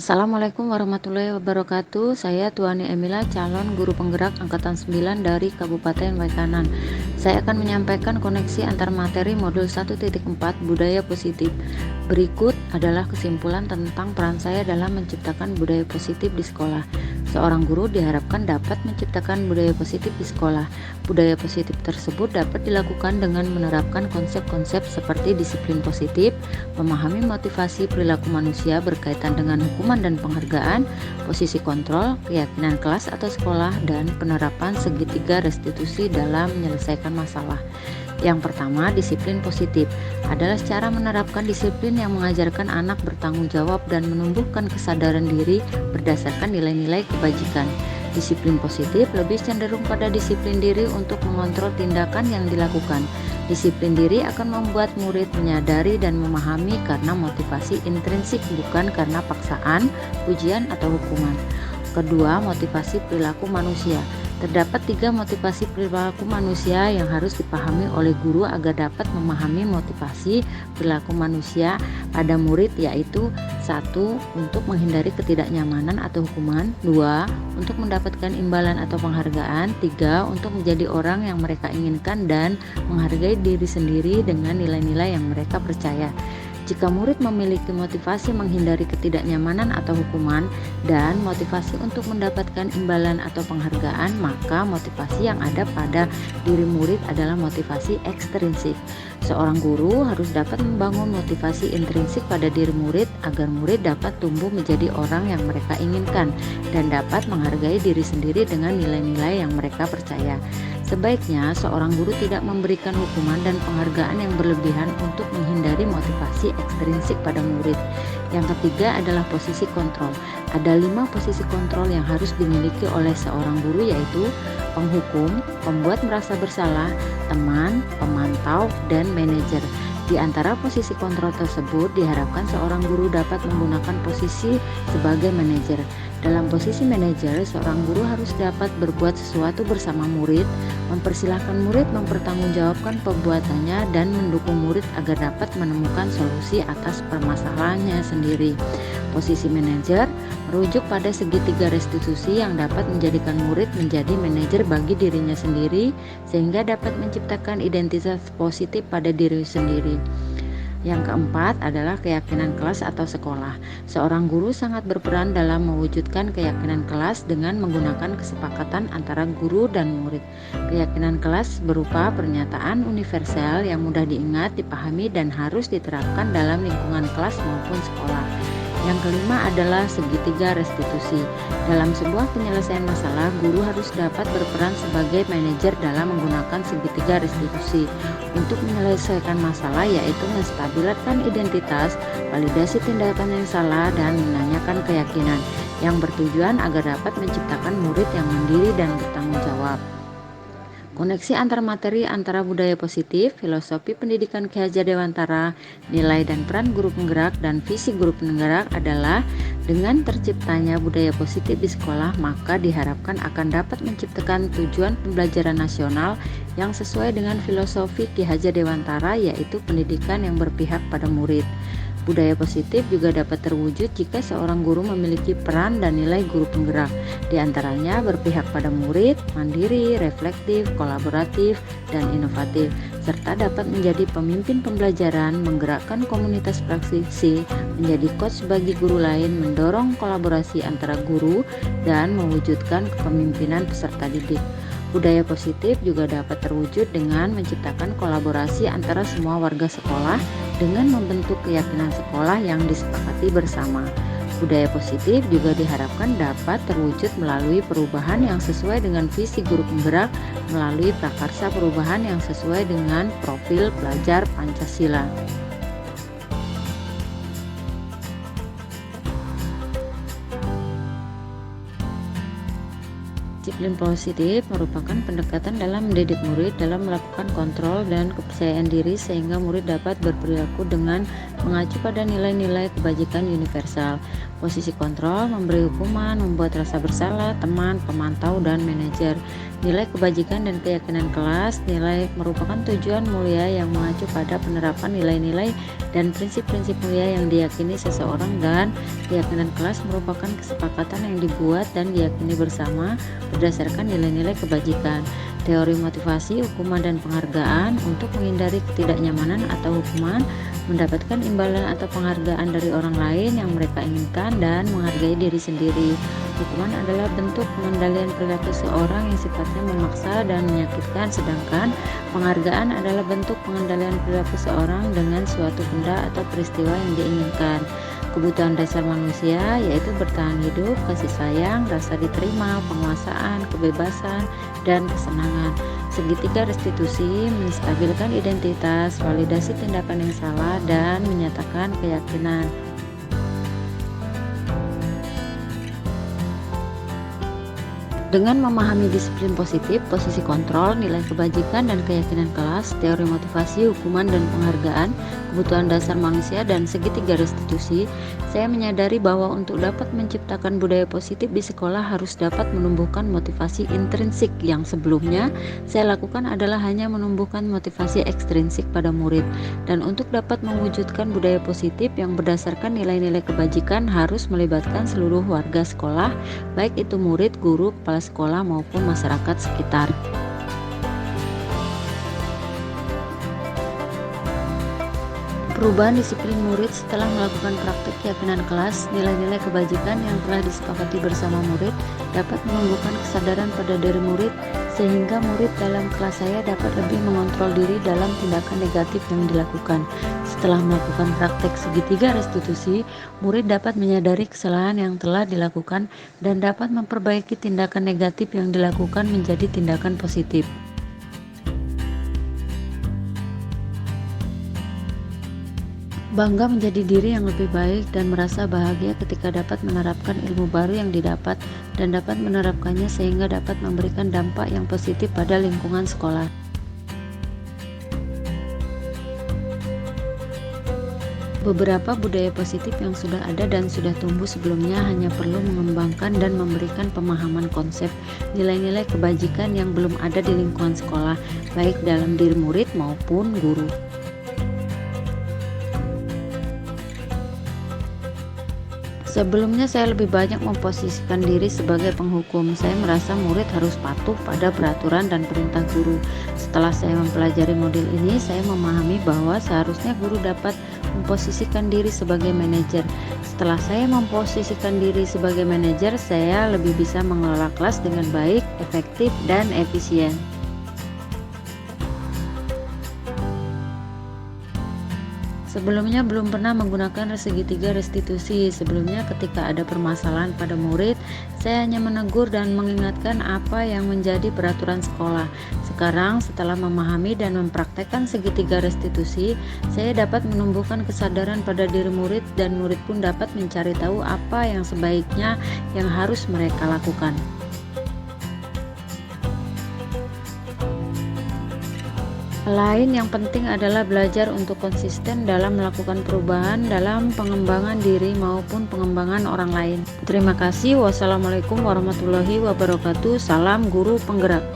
Assalamualaikum warahmatullahi wabarakatuh. Saya Tuani Emila, calon guru penggerak angkatan 9 dari Kabupaten Waikanan. Saya akan menyampaikan koneksi antar materi modul 1.4 budaya positif. Berikut adalah kesimpulan tentang peran saya dalam menciptakan budaya positif di sekolah. Seorang guru diharapkan dapat menciptakan budaya positif di sekolah. Budaya positif tersebut dapat dilakukan dengan menerapkan konsep-konsep seperti disiplin positif, memahami motivasi perilaku manusia berkaitan dengan hukuman dan penghargaan, posisi kontrol, keyakinan kelas atau sekolah, dan penerapan segitiga restitusi dalam menyelesaikan masalah. Yang pertama, disiplin positif adalah cara menerapkan disiplin yang mengajarkan anak bertanggung jawab dan menumbuhkan kesadaran diri berdasarkan nilai-nilai kebajikan. Disiplin positif lebih cenderung pada disiplin diri untuk mengontrol tindakan yang dilakukan. Disiplin diri akan membuat murid menyadari dan memahami karena motivasi intrinsik, bukan karena paksaan, ujian, atau hukuman. Kedua, motivasi perilaku manusia. Terdapat 3 motivasi perilaku manusia yang harus dipahami oleh guru agar dapat memahami motivasi perilaku manusia pada murid, yaitu 1. Untuk menghindari ketidaknyamanan atau hukuman, 2. Untuk mendapatkan imbalan atau penghargaan, 3. Untuk menjadi orang yang mereka inginkan dan menghargai diri sendiri dengan nilai-nilai yang mereka percaya. Jika murid memiliki motivasi menghindari ketidaknyamanan atau hukuman dan motivasi untuk mendapatkan imbalan atau penghargaan, maka motivasi yang ada pada diri murid adalah motivasi ekstrinsik. Seorang guru harus dapat membangun motivasi intrinsik pada diri murid agar murid dapat tumbuh menjadi orang yang mereka inginkan dan dapat menghargai diri sendiri dengan nilai-nilai yang mereka percaya. Sebaiknya seorang guru tidak memberikan hukuman dan penghargaan yang berlebihan untuk menghindari motivasi ekstrinsik pada murid. Yang ketiga adalah posisi kontrol. Ada 5 posisi kontrol yang harus dimiliki oleh seorang guru, yaitu penghukum, pembuat merasa bersalah, teman, pemantau, dan manajer. Di antara posisi kontrol tersebut diharapkan seorang guru dapat menggunakan posisi sebagai manajer. Dalam posisi manajer, seorang guru harus dapat berbuat sesuatu bersama murid, mempersilahkan murid mempertanggungjawabkan perbuatannya, dan mendukung murid agar dapat menemukan solusi atas permasalahannya sendiri. Posisi manajer merujuk pada segitiga restitusi yang dapat menjadikan murid menjadi manajer bagi dirinya sendiri, sehingga dapat menciptakan identitas positif pada diri sendiri. Yang keempat adalah keyakinan kelas atau sekolah. Seorang guru sangat berperan dalam mewujudkan keyakinan kelas dengan menggunakan kesepakatan antara guru dan murid. Keyakinan kelas berupa pernyataan universal yang mudah diingat, dipahami, dan harus diterapkan dalam lingkungan kelas maupun sekolah. Yang kelima adalah segitiga restitusi. Dalam sebuah penyelesaian masalah, guru harus dapat berperan sebagai manajer dalam menggunakan segitiga restitusi untuk menyelesaikan masalah, yaitu menstabilkan identitas, validasi tindakan yang salah, dan menanyakan keyakinan yang bertujuan agar dapat menciptakan murid yang mandiri dan bertanggung jawab. Koneksi antar materi antara budaya positif, filosofi pendidikan Ki Hajar Dewantara, nilai dan peran guru penggerak, dan visi guru penggerak adalah dengan terciptanya budaya positif di sekolah, maka diharapkan akan dapat menciptakan tujuan pembelajaran nasional yang sesuai dengan filosofi Ki Hajar Dewantara, yaitu pendidikan yang berpihak pada murid. Budaya positif juga dapat terwujud jika seorang guru memiliki peran dan nilai guru penggerak, di antaranya berpihak pada murid, mandiri, reflektif, kolaboratif, dan inovatif, serta dapat menjadi pemimpin pembelajaran, menggerakkan komunitas praktisi, menjadi coach bagi guru lain, mendorong kolaborasi antara guru, dan mewujudkan kepemimpinan peserta didik. Budaya positif juga dapat terwujud dengan menciptakan kolaborasi antara semua warga sekolah dengan membentuk keyakinan sekolah yang disepakati bersama. Budaya positif juga diharapkan dapat terwujud melalui perubahan yang sesuai dengan visi guru penggerak, melalui prakarsa perubahan yang sesuai dengan profil pelajar Pancasila. Disiplin positif merupakan pendekatan dalam mendidik murid dalam melakukan kontrol dan kepercayaan diri sehingga murid dapat berperilaku dengan mengacu pada nilai-nilai kebajikan universal. Posisi kontrol memberi hukuman, membuat rasa bersalah teman, pemantau, dan manajer. Nilai kebajikan dan keyakinan kelas. Nilai merupakan tujuan mulia yang mengacu pada penerapan nilai-nilai dan prinsip-prinsip mulia yang diyakini seseorang, dan keyakinan kelas merupakan kesepakatan yang dibuat dan diyakini bersama berdasarkan nilai-nilai kebajikan. Teori motivasi, hukuman, dan penghargaan. Untuk menghindari ketidaknyamanan atau hukuman, mendapatkan imbalan atau penghargaan dari orang lain yang mereka inginkan, dan menghargai diri sendiri. Hukuman adalah bentuk pengendalian perilaku seorang yang sifatnya memaksa dan menyakitkan, sedangkan penghargaan adalah bentuk pengendalian perilaku seorang dengan suatu benda atau peristiwa yang diinginkan. Kebutuhan dasar manusia yaitu bertahan hidup, kasih sayang, rasa diterima, penguasaan, kebebasan, dan kesenangan. Segitiga restitusi menstabilkan identitas, validasi tindakan yang salah, dan menyatakan keyakinan. Dengan memahami disiplin positif, posisi kontrol, nilai kebajikan, dan keyakinan kelas, teori motivasi, hukuman, dan penghargaan, kebutuhan dasar manusia, dan segitiga restitusi, saya menyadari bahwa untuk dapat menciptakan budaya positif di sekolah harus dapat menumbuhkan motivasi intrinsik yang sebelumnya saya lakukan adalah hanya menumbuhkan motivasi ekstrinsik pada murid. Dan untuk dapat mewujudkan budaya positif yang berdasarkan nilai-nilai kebajikan harus melibatkan seluruh warga sekolah, baik itu murid, guru, kepala sekolah, maupun masyarakat sekitar. Perubahan disiplin murid setelah melakukan praktik keyakinan kelas, nilai-nilai kebajikan yang telah disepakati bersama murid dapat menumbuhkan kesadaran pada diri murid, sehingga murid dalam kelas saya dapat lebih mengontrol diri dalam tindakan negatif yang dilakukan. Setelah melakukan praktek segitiga restitusi, murid dapat menyadari kesalahan yang telah dilakukan dan dapat memperbaiki tindakan negatif yang dilakukan menjadi tindakan positif. Bangga menjadi diri yang lebih baik dan merasa bahagia ketika dapat menerapkan ilmu baru yang didapat dan dapat menerapkannya sehingga dapat memberikan dampak yang positif pada lingkungan sekolah. Beberapa budaya positif yang sudah ada dan sudah tumbuh sebelumnya hanya perlu mengembangkan dan memberikan pemahaman konsep nilai-nilai kebajikan yang belum ada di lingkungan sekolah, baik dalam diri murid maupun guru. Sebelumnya saya lebih banyak memposisikan diri sebagai penghukum. Saya merasa murid harus patuh pada peraturan dan perintah guru. Setelah saya mempelajari model ini, saya memahami bahwa seharusnya guru dapat memposisikan diri sebagai manajer. Setelah saya memposisikan diri sebagai manajer, saya lebih bisa mengelola kelas dengan baik, efektif, dan efisien. Sebelumnya belum pernah menggunakan segitiga restitusi. Sebelumnya ketika ada permasalahan pada murid, saya hanya menegur dan mengingatkan apa yang menjadi peraturan sekolah. Sekarang setelah memahami dan mempraktekkan segitiga restitusi, saya dapat menumbuhkan kesadaran pada diri murid dan murid pun dapat mencari tahu apa yang sebaiknya yang harus mereka lakukan. Lain yang penting adalah belajar untuk konsisten dalam melakukan perubahan dalam pengembangan diri maupun pengembangan orang lain. Terima kasih. Wassalamualaikum warahmatullahi wabarakatuh. Salam guru penggerak.